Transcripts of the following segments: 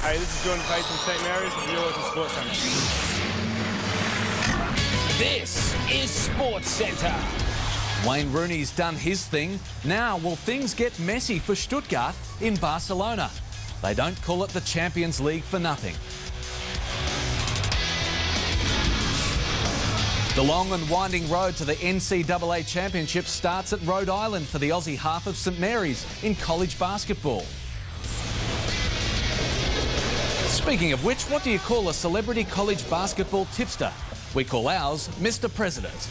Hey, this is Jordan Page from St Mary's, and you're watching Sports Centre. This is Sports Centre. Wayne Rooney's done his thing. Now will things get messy for Stuttgart in Barcelona? They don't call it the Champions League for nothing. The long and winding road to the NCAA Championship starts at Rhode Island for the Aussie half of St Mary's in college basketball. Speaking of which, what do you call a celebrity college basketball tipster? We call ours Mr. President.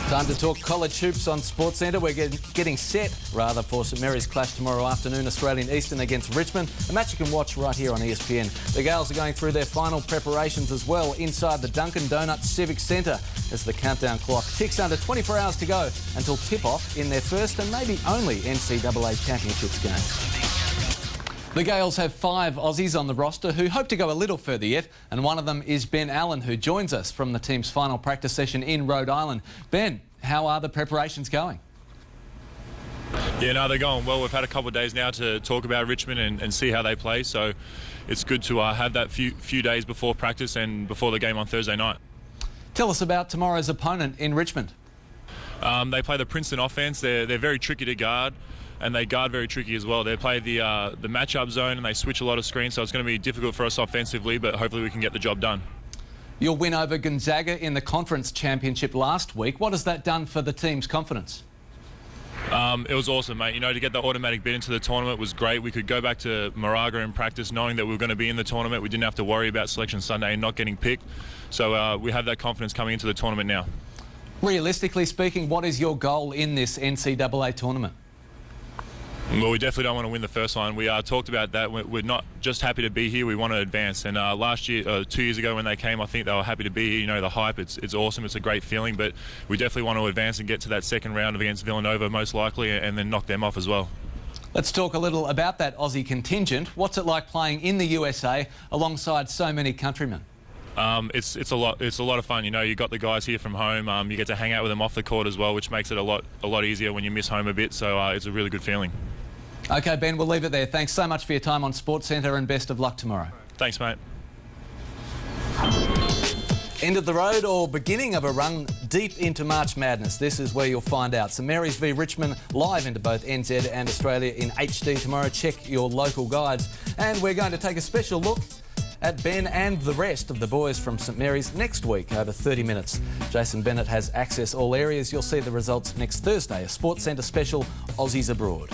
Time to talk college hoops on Sports Centre. We're getting set, rather, for St Mary's clash tomorrow afternoon, Australian Eastern against Richmond. A match you can watch right here on ESPN. The Gales are going through their final preparations as well inside the Dunkin' Donuts Civic Centre as the countdown clock ticks under 24 hours to go until tip-off in their first and maybe only NCAA Championships game. The Gales have 5 Aussies on the roster who hope to go a little further yet, and one of them is Ben Allen, who joins us from the team's final practice session in Rhode Island. Ben, how are the preparations going? Yeah, no, they're going well. We've had a couple of days now to talk about Richmond and see how they play, so it's good to have that few days before practice and before the game on Thursday night. Tell us about tomorrow's opponent in Richmond. They play the Princeton offense. They're very tricky to guard, and they guard very tricky as well. They play the match-up zone and they switch a lot of screens, so it's going to be difficult for us offensively, but hopefully we can get the job done. Your win over Gonzaga in the Conference Championship last week, what has that done for the team's confidence? It was awesome, mate. You know, to get the automatic bid into the tournament was great. We could go back to Moraga and practice knowing that we were going to be in the tournament. We didn't have to worry about Selection Sunday and not getting picked. So we have that confidence coming into the tournament now. Realistically speaking, what is your goal in this NCAA tournament? Well, we definitely don't want to win the first one. We talked about that. We're not just happy to be here, we want to advance. And last year, 2 years ago when they came, I think they were happy to be here. You know, the hype, it's awesome, it's a great feeling, but we definitely want to advance and get to that second round against Villanova most likely and then knock them off as well. Let's talk a little about that Aussie contingent. What's it like playing in the USA alongside so many countrymen? It's a lot of fun. You know, you got the guys here from home. You get to hang out with them off the court as well, which makes it a lot easier when you miss home a bit. So it's a really good feeling. Okay, Ben, we'll leave it there. Thanks so much for your time on Sports Centre and best of luck tomorrow. Thanks, mate. End of the road or beginning of a run deep into March Madness? This is where you'll find out. St Mary's v Richmond live into both NZ and Australia in HD tomorrow. Check your local guides. And we're going to take a special look at Ben and the rest of the boys from St Mary's next week over 30 minutes. Jason Bennett has access all areas. You'll see the results next Thursday, a Sports Centre special, Aussies Abroad.